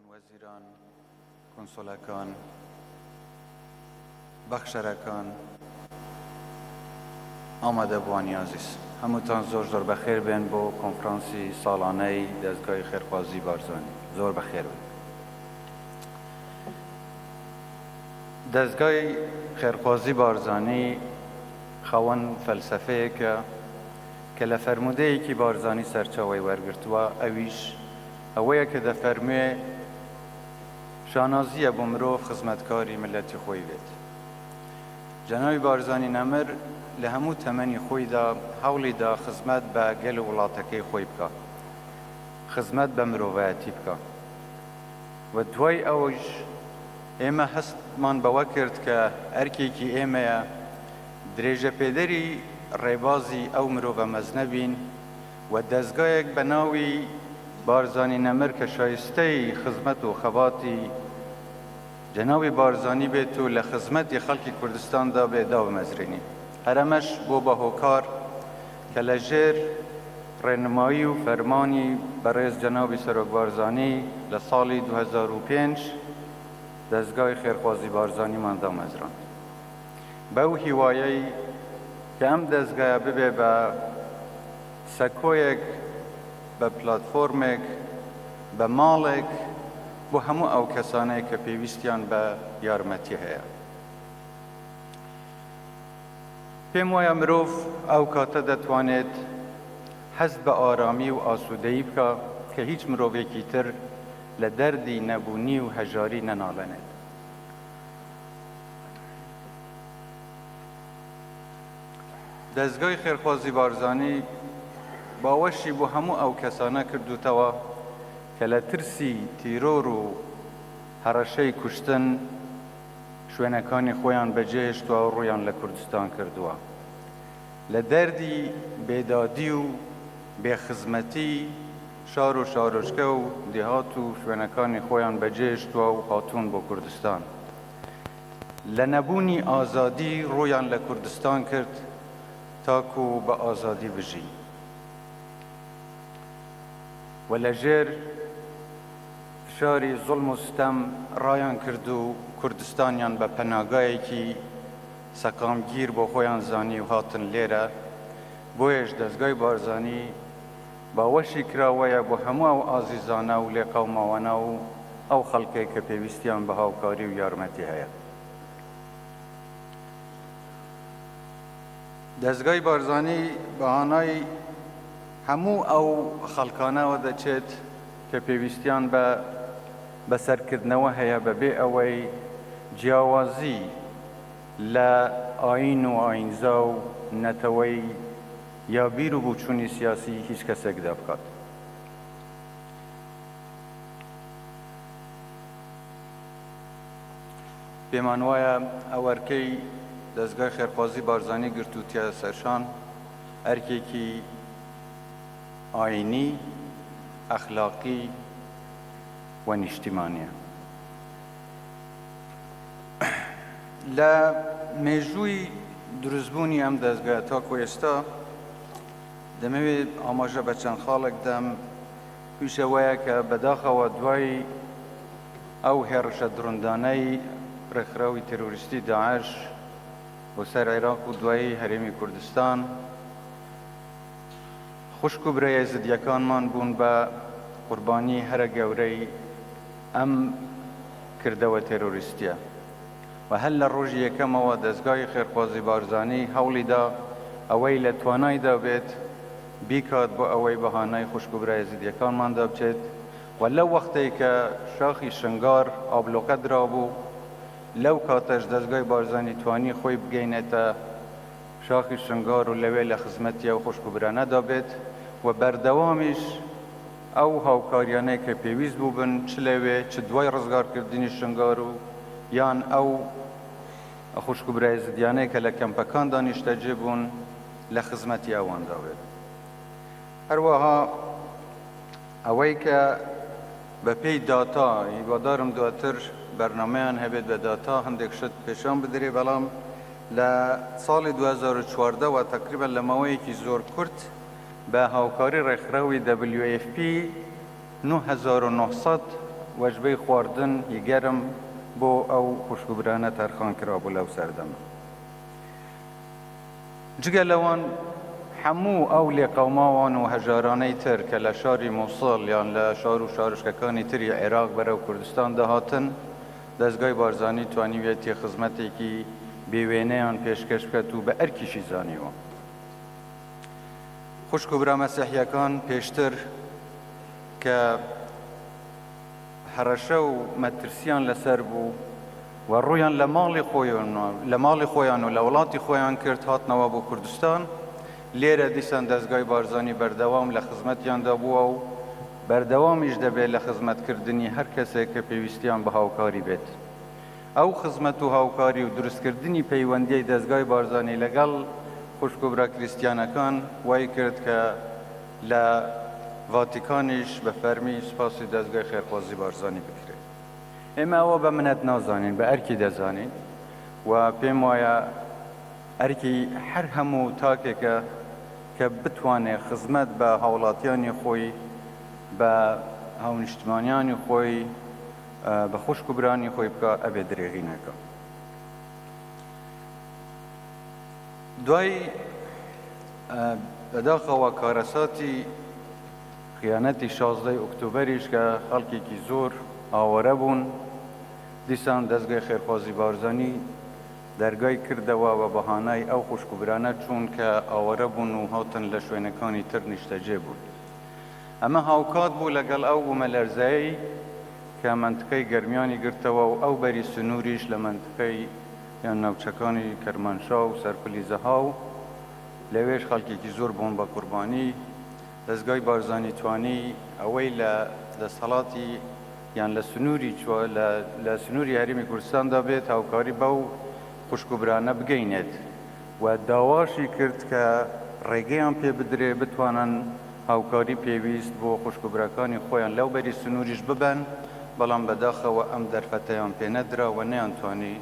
وزیران، کنسولەکان، بەخشەرەکان، ئامادەبوانی عزیز، هەمووتان زۆر بەخێر بێن بۆ کۆنفرانسی ساڵانەی دەستگای خێرخوازی بارزانی. زۆر بەخێر بێن. دەستگای خێرخوازی بارزانی خەوەن فەلسەفەیەکە کە لە فەرموودەیەکی بارزانی سەرچاوەی وەرگرتووە، ئەویش ئەوەیە کە دەفەرموێ شانازیە بۆ مرۆڤ خزمەتکاری ملەتی خۆی بێت. جەنابی بارزانی نەمر لە هەموو تەمەنی خۆیدا هەوڵیدا خزمەت بە گەل و وڵاتەکەی خۆی بکە، خزمەت بە مرۆڤایەتی بکە. و دوای ئەوەش ئێمە هەستمان بەوە کرد کە ئەرکێکی ئێمەیە درێژە پێدەری ڕێبازی ئەو مرۆڤە مەزنەبین و دەستگایەک بە ناوی بارزانی نەمر کە شایستەی خزمەت و خەباتی جەنابی بارزانی بێت و لە خزمەتی خەڵکی کوردستاندا بێدا بمەزرێنی. هەرەمەش بۆ بە هۆکار کە لە ژێر ڕێنمایی و فەرمانی بەڕێز جەنابی سەرۆک بارزانی لە ساڵی 2005 دەستگای خێرخوازی بارزانیماندا مەزراند. بەو هیوایەی کە ئەم دەستگایە ببێ بە سەکۆیەک، بە پلاتفۆرمێک، بە ماڵێک بۆ هەموو ئەو کەسانەی کە پێویستیان بە یارمەتی هەیە. پێم وایە مرۆڤ ئەو کاتە دەتوانێت هەست بە ئارامی و ئاسوودەیی بکە کە هیچ مرۆڤێکی تر لە دەردی نەبوونی و هەژاری نەناڵێنێت. دەستگای خێرخوازی بارزانی باوەشی بۆ هەموو ئەو کەسانە کردوتەوە کە لە ترسی تیرۆر و هەڕەشەی کوشتن شوێنەکانی خۆیان بەجێهێشتووە و ڕوویان لە کوردستان کردووە. لە دەردی بێدادی و بێخزمەتی شار و شارۆچکە و دێهات و شوێنەکانی خۆیان بەجێهێشتووە و هاتوون بۆ کوردستان. لە نەبوونی ئازادی ڕوویان لە کوردستان کرد تاکو بە ئازادی بژی. و لە ژێر فشاری زوڵم و ستەم ڕایان کرد و کوردستانیان بە پەناگایەکی سەقامگیر بۆ خۆیان زانی و هاتن لێرە. بۆیەش دەستگای بارزانی باوەشی کراوەیە بۆ هەموو ئەو ئازیزانە و لێقەوماوانە و ئەو خەڵکێک کە پێویستیان بە هاوکاری و یارمەتی هەیە. دەستگای بارزانی بەهانای هەموو ئەو خەڵکانەوە دەچێت کە پێویستیان بە بەسەرکردنەوە هەیە بەبێ ئەوەی جیاوازی لە ئاین و ئاینزا و نەتەوەی یا بیر و بوچوونی سیاسی هیچ کەسێکدا بکات. پێمان وایە ئەوەرکەی دەستگای خێرخوازی بارزانی گرتووتیە سەرشان ئەرکێکی ئاینی، ئەخلاقی و نیشتیمانیە. لە مێژووی دروستبوونی ئەم دەستگایە تاکو ئێستا دەمەوێت ئاماژە بە چەند خاڵێک دەم پیشەوەیە کە بەداخەوە دوای ئەو هێرشە دڕندانەی ڕێکخراوی تێرۆریستی داعش بۆ سەر عێراق و دوایی هەرێمی کوردستان خوشک و برە یەزیدیەکانمان بوون بە قوربانی هەرە گەورەی ئەم کردەوە تێرۆریستیە. و هەر لە ڕۆژی یەکەمەوە دەستگای خێرخوازی بارزانی هەوڵیدا ئەوەی لە توانایدا بێت بیکات بۆ ئەوەی بەهانای خوشک و برە یەزیدیەکانماندا بچێت. و لەو وەختەی کە شاخی شنگار ئابلۆقە درابوو، لەو کاتەش دەستگای بارزانی توانی خۆی بگەینێتە شاخی شنگار و لەوێ لە خزمەتی ئەو خوشک و برانەدا بێت و بەردەوامیش ئەو هاوکاریانەی کە پێویست بوو بن چ لەوێ چ دوای ڕزگارکردنی شنگار و یان ئەو خوشک و برە یەزیدیانەی کە لە کەمپەکان دانیشتەجێ بوون لە خزمەتی ئەواندا بێت. هەروەها ئەوەی کە بە پێی داتا، هیوادارم دواتر بەرنامەیان هەبێت بە داتا هەندێک شت پێشان بدرێ، بەڵام لە ساڵی 2014 تقریبا لە ماوەیەکی زۆر کورت بە هاوکاری ڕێکخراوی WFP 9900 وەجبەی خواردن هیگەرم بۆ ئەو خوشکبرانە تەرخان کرابوو لەو سەردەمە. جگە لەوان هەموو ئەو لێقەوماوان و هەژارانەی تر کە لە شاری مووسڵ یان لە شار و شارشکەکانی تری عێراق بەرەو کوردستان دەهاتن، دەستگای بارزانی توانیوێتی خزمەتێکی بێوێنەیان پێشکەش بکات و بە ئەرکیشی زانیوە. خوشک و برا مەسیحیەکان پێشتر کە هەڕەشە و مەترسیان لەسەر بوو و ڕوویان لە ماڵی خۆیان و لە وڵاتی خۆیان کرد هاتنەوە بۆ کوردستان، لێرە دیسان دەستگای بارزانی بەردەوام لە خزمەتیاندا بووە و بەردەوامیش دەبێت لە خزمەتکردنی هەر کەسێک کە پێویستیان بە هاوکاری بێت. ئەو خزمەت و هاوکاری و دروستکردنی پەیوەندیەی دەستگای بارزانی لەگەڵ خوشک و برا کریستیانەکان وای کرد کە لە ڤاتیکانیش بە فەرمی سوپاسی دەستگای خێرخوازی بارزانی بکرێت. ئێمە ئەوە بە منەت نازانین، بە ئەرکی دەزانین و پێم وایە ئەرکی هەر هەموو تاکێکە کە بتوانێت خزمەت بە هاوڵاتیانی خۆی، بە هاونیشتمانیانی خۆی، بە خوشک و برانی خۆی بکە ئەبێ درێغی نەکە. دوای بەداخەوە کارەساتی خیانەتی 16 ئۆکتۆبەریش کە خەڵکێکی زۆر ئاوەرە بوون، دیسان دەستگای خێرخوازی بارزانی دەرگای کردەوە و بەهانای ئەو خوشک و برانە چوون کە ئاوەرە بوون و هاتن لە شوێنەکانی تر نیشتەجێ بوون. ئەمە هاوکات بوو لەگەڵ ئەو بوومەلەرزەیەی کە منتقەی گەرمیانی گرتەوە و ئەو بەری سنووریش لە منتقەی یان ناوچەکانی کەرمانشا و سەرپلی زەها و لەوێش خەڵکێکی زۆر بوون بە قوربانی. دەستگای بارزانی توانی ئەوەی لە دەسەڵاتی یان لە سنووری لە سنووری هەرێمی کوردستاندا بێت هاوکاری بەو خوشک و برانە بگەینێت و داواشی کرد کە ڕێگەیان پێ بدرێ بتوانن هاوکاری پێویست بۆ خوشک و براکانی خۆیان لەو بەری سنووریش ببەن، بەڵام بەداخەوە ئەم دەرفەتەیان پێ نەدرا و نەیانتوانی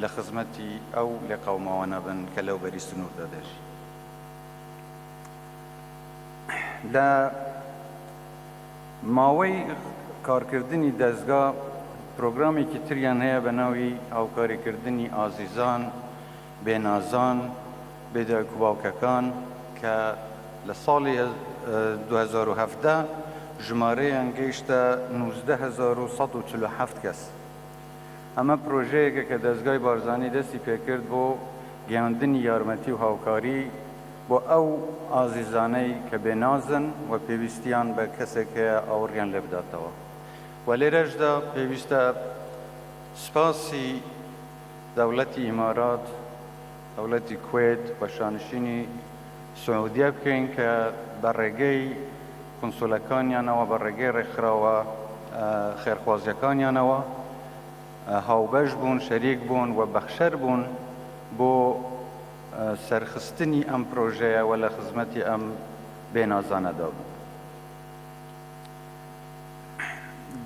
لە خزمەتی ئەو لێقەوماوانە بن کە لەو بەری سنووردا دەژی. لە ماوەی کارکردنی دەستگا پرۆگرامێکی تریان هەیە بە ناوی هاوکاریکردنی ئازیزان، بێنازان، بێدایکوباوکەکان کە لە ساڵی 2017 ژمارەیان گەیشتە 19147 کەس. ئەمە پرۆژەیەکە کە دەستگای بارزانی دەستی پێکرد بۆ گەیاندنی یارمەتی و هاوکاری بۆ ئەو ئازیزانەی کە بێنازن و پێویستیان بە کەسێکە ئاوڕیان لێ بداتەوە. و لێرەشدا پێویستە سپاسی دەوڵەتی ئیمارات، دەوڵەتی کوێت و شانشینی سعودیە بکەین کە بە ڕێگەی کنسولەکانیانەوە، بە ڕێگەی ڕێکخراوە خێرخوازیەکانیانەوە هاوبەش بوون، شەریک بوون و بەخشەر بوون بۆ سەرخستنی ئەم پرۆژەیە و لە خزمەتی ئەم بێنازانەدا بوون.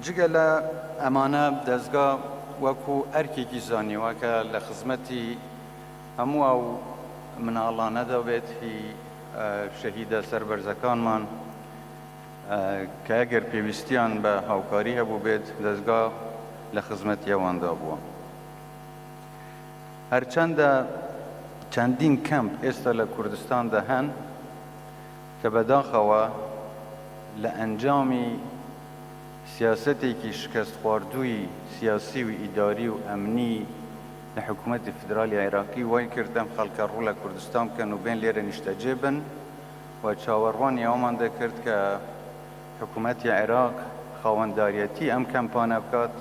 جگە لە ئەمانە دەستگا وەکو ئەرکێکی زانیوە کە لە خزمەتی هەموو ئەو مناڵانەدا بێت هی شەهیدە سەربەرزەکانمان کە ئەگەر پێویستیان بە هاوکاری هەبوو بێت دەستگا لە خزمەتی ئەواندا بووە. هەرچەندە چەندین کەمپ ئێستا لە کوردستاندا هەن کە بەداخەوە لە ئەنجامی سیاسەتێکی شکست خواردووی سیاسی و ئیداری و ئەمنی لە حکوومەتی فدرالی عێراقی وای کردم خەڵکە ڕوو لە کوردستان بکەن و بێن لێرە نیشتەجێ بن و چاوەڕوانی ئەومان دەکرد کە حکوومەتی عێراق خاوەنداریەتی ئەم کەمپانە بکات،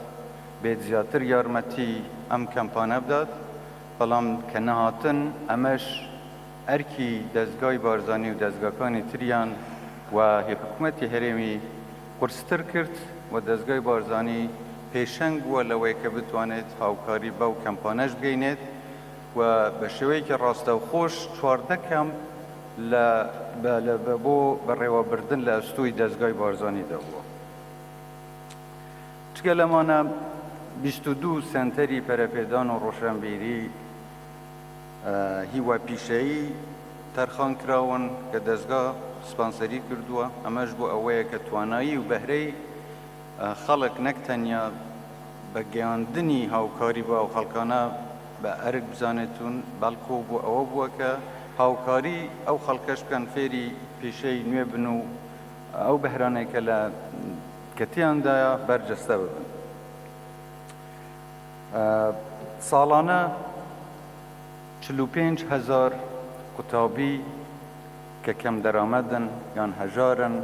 بێت زیاتر یارمەتی ئەم کەمپانە بدات، بەڵام کە نەهاتن ئەمەش ئەرکی دەستگای بارزانی و دەستگاکانی تریان و حکوومەتی هەرێمی قورستر کرد و دەستگای بارزانی پێشەنگ بووە لەوەی کە بتوانێت هاوکاری بەو کەمپانەش بگەینێت و بە شێوەیەکی ڕاستەوخۆش 14 کەمپ بۆ بەڕێوەبردن لە ئەستووی دەستگای بارزانیدا بووە. چگە لەمانە 22 سنتەری پەرەپێدان و ڕۆشنبیری هیوا پیشەیی تەرخان کراون کە دەستگا سپانسەری کردووە. ئەمەش بۆ ئەوەیە کە توانایی و بەهرەی خەڵک نەک تەنیا بە گەیاندنی هاوکاری بۆ ئەو خەڵکانە بە ئەرک بزانێتون بەڵکو بۆ ئەوە بووە کە هاوکاری ئەو خەڵکەش بکەن فێری پیشەی نوێ بن و ئەو بەهرانێکە لە کەتیاندایە بەرجەستە ببن. ساڵانە 45,000 قوتابی کە کەم دەرامەدن یان هەژارن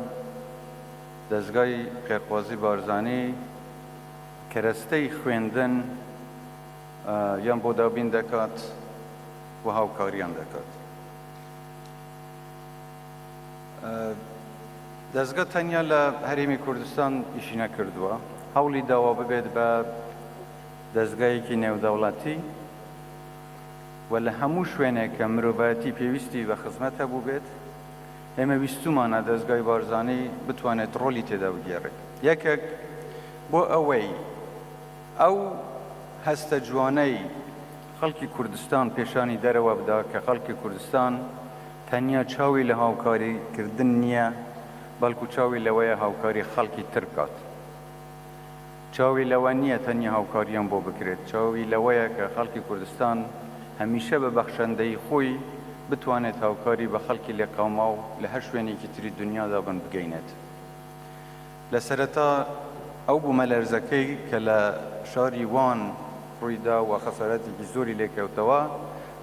دەستگای خێرخوازی بارزانی کەرەستەی خوێندن یان بۆ دابین دەکات و هاوکاریان دەکات. دەستگا تەنیا لە هەرێمی کوردستان ئیشی نەکردووە، هەوڵی داوا ببێت بە دەستگایەکی نێودەوڵەتی و لە هەموو شوێنێک کە مرۆڤایەتی پێویستی بە خزمەت هەبوو بێت ئێمە ویستومانە دەستگای بارزانی بتوانێت ڕۆلی تێدا بگێڕێت. یەکێک بۆ ئەوەی ئەو هەستە جوانەی خەڵکی کوردستان پێشانی دەرەوە بدا کە خەڵکی کوردستان تەنیا چاوی لە هاوکاریکردن نییە بەڵکو چاوی لەوەیە هاوکاری خەڵکی تر بکات. چاوی لەوە نییە تەنیا هاوکاریان بۆ بکرێت، چاوی لەوەیە کە خەڵکی کوردستان هەمیشە بە بەخشەندەی خۆی بتوانێت هاوکاری بە خەڵکی لێقاوما و لە هەر شوێنێکی تری دنیادا بن بگەینێت. لە سەرەتا ئەو بوومەلەرزەکەی کە لە شاری وان ڕوویدا و خەسارەتێکی زۆری لێکەوتەوە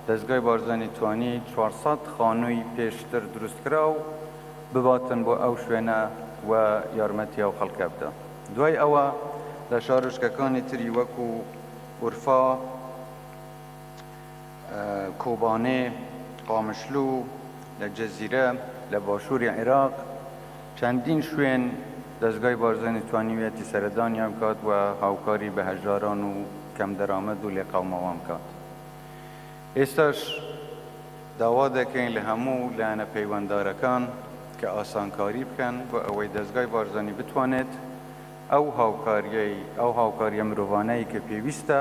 دەستگای بارزانی توانی 400 خانووی پێشتر دروستکرا و بباتن بۆ ئەو شوێنە و یارمەتی ئەو خەڵکە بدە. دوای ئەوە لە شارۆچکەکانی تری وەکو ئورفا، کۆبانێ، قامشلو، لە جەزیرە، لە باشووری عێراق چەندین شوێن دەستگای بارزانی توانیوێتی سەردانیان بکات و هاوکاری بە هەژاران و کەم دەرامەد و لێقاومەوە بکات. ئێستاش داوا دەکەین لە هەموو لایەنە پەیوەنددارەکان کە ئاسانکاری بکەن بۆ ئەوەی دەستگای بارزانی بتوانێت ئەو هاوکاریە مرۆڤانەی کە پێویستە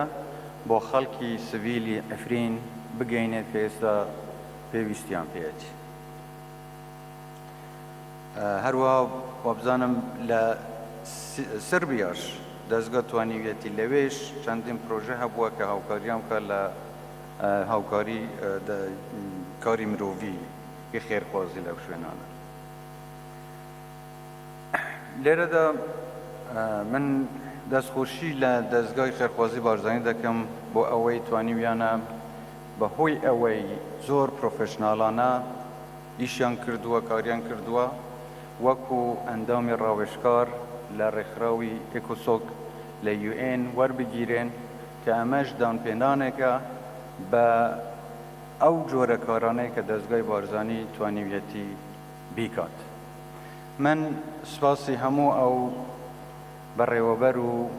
بۆ خەڵکی سڤیلی ئەفرین بگەینێت کە ئێستا پێویستیان پێێتی. هەروەها وابزانم لە سربیاش دەستگا توانیوێتی لەوێش چەندین پرۆژە هەبووە کە هاوکاریان بکە لە هاوکاری کاری مرۆڤی خێرخوازی لەو شوێنانە. لێرەدا من دەستخۆشی لە دەستگای خێرخوازی بارزانی دەکەم بۆ ئەوەی توانیویانە بەهۆی ئەوەی زۆر پرۆفێشناڵانە ئیشیان کردووە، کاریان کردووە وەکو ئەندامی ڕاوێژکار لە ڕێکخراوی ئێکۆسۆک لە UN وەربگیرێن کە ئەمەش دانپێنانێکە بە ئەو جۆرە کارانەی کە دەستگای بارزانی توانیویەتی بیکات. من سپاسی هەموو ئەو بەڕێوەبەر و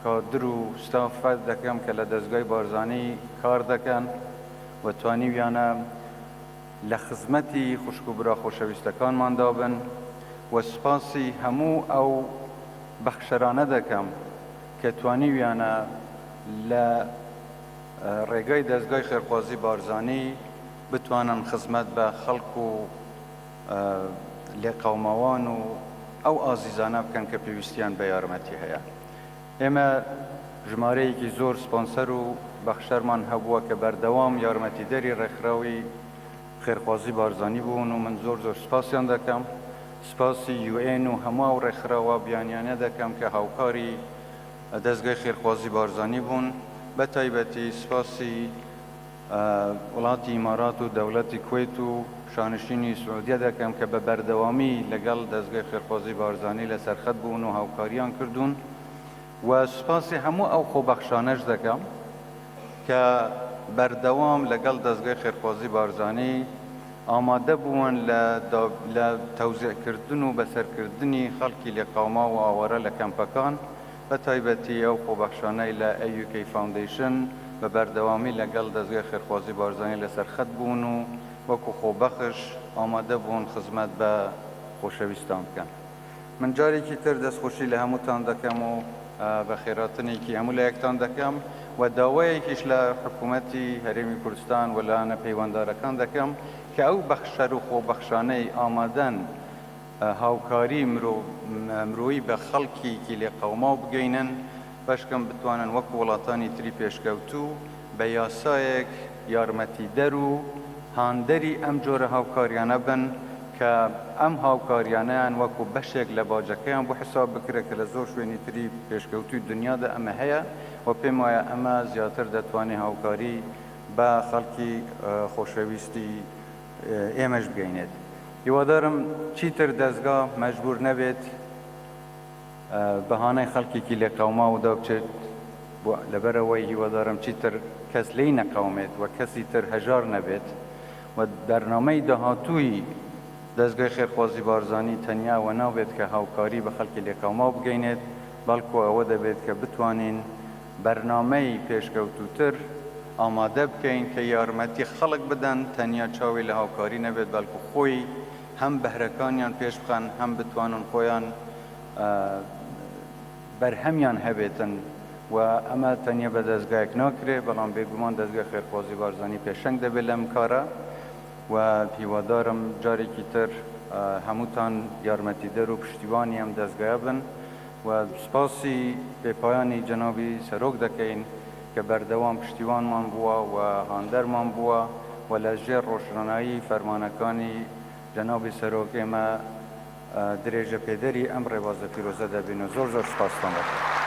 کادر و ستافەت دەکەم کە لە دەستگای بارزانی کار دەکەن و توانیویانە لە خزمەتی خوشک و برا خۆشەویستەکانماندا بن و سپاسی هەموو ئەو بەخشەرانە دەکەم کە توانیویانە لە ڕێگای دەستگای خێرخوازی بارزانی بتوانن خزمەت بە خەڵک و لێقاومەوان و ئەو ئازیزانە بکەن کە پێویستیان بە یارمەتی هەیە. ئێمە ژمارەیەکی زۆر سپۆنسەر و بەخشەرمان هەبووە کە بەردەوام یارمەتیدەری ڕێکخراوی خێرخوازی بارزانی بوون و من زۆر سپاسیان دەکەم. سپاسی UN و هەموو ڕێکخراوە بیانیانە دەکەم کە هاوکاری دەستگای خێرخوازی بارزانی بوون. بە تایبەتی سپاسی وڵاتی ئیمارات و دەوڵەتی کوێت و شانشینی سعودیە دەکەم کە بە بەردەوامی لەگەڵ دەستگای خێرخوازی بارزانی لە سەرخەت بوون و هاوکاریان کردوون و سپاسی هەموو ئەو خۆبەخشانەش دەکەم کە بەردەوام لەگەڵ دەستگای خێرخوازی بارزانی ئامادە بوون لە تەوزیعکردن و بەسەرکردنی خەڵکی لێقاوما و ئاوارە لە کەمپەکان بە تایبەتی ئەو خۆبەخشانەی لە UK فاوندیشن بە بەردەوامی لەگەڵ دەستگای خێرخوازی بارزانی لە سەرخەت بوون و وەکو خۆبەخش ئامادە بوون خزمەت بە خۆشەویستان بکەن. من جارێکی تر دەستخۆشی لە هەمووتان دەکەم و بە خێراتنێکی هەموو لە یەکتان دەکەم و داوایەکیش لە حکوومەتی هەرێمی کوردستان و لایەنە پەیوەنددارەکان دەکەم کە ئەو بەخشەر و خۆبەخشانەی ئامادەن هاوکاری مرۆیی بە خەڵکیکی لێ قەوما بگەینن بەشکەم بتوانن وەکو وڵاتانی تری پێشکەوتوو بە یاسایەک یارمەتیدەر و هاندەری ئەم جۆرە هاوکاریانە بن کە ئەم هاوکاریانەیان وەکو بەشێک لە باجەکەیان بۆ حساب بکرێت کە لە زۆر شوێنی تری پێشکەوتوی دنیادا ئەمە هەیە و پێم وایە ئەمە زیاتر دەتوانێت هاوکاری بە خەڵکی خۆشەویستی ئێمەش بگەینێت. هیوادارم چیتر دەستگا مەجبور نەبێت بەهانەی خەڵکێکی لێ قەوماودا بچێت لەبەرەوەی هیوادارم چیتر کەس لی نەقەومێت و کەسی تر هەژار نەبێت و بەرنامەی داهاتووی دەستگای خێرخوازی بارزانی تەنیا و نابێت کە هاوکاری بە خەڵکی لێ قەوما بگەینێت بەڵکو ئەوە دەبێت کە بتوانین بەرنامەی پێشکەوتوتر ئامادە بکەین کە یارمەتی خەڵک بدەن تەنیا چاوی لە هاوکاری نەبێت بەڵکو خۆی هەم بەهرەکانیان پێش بخەن هەم بتوانن خۆیان بەرهەمیان هەبێتن و ئەمە تەنیا بە دەستگایەک ناکرێت بەڵام بێگومان دەستگای خێرخوازی بارزانی پێشەنگ دەبێت لەم کارە و هیوادارم جارێکی تر هەمووتان یارمەتیدەر و پشتیوانی ئەم دەستگایە بن و سپاسی بێپایانی جەنابی سەرۆک دەکەین کە بەردەوام پشتیوانمان بووە و هاندەرمان بووە و لە ژێر ڕۆژنامایی فەرمانەکانی جەنابی سەرۆک ئێمە درێژە پێدەری ئەم ڕێبازە پیرۆزە دەبین و زۆر زۆر سپاستان دەکەم.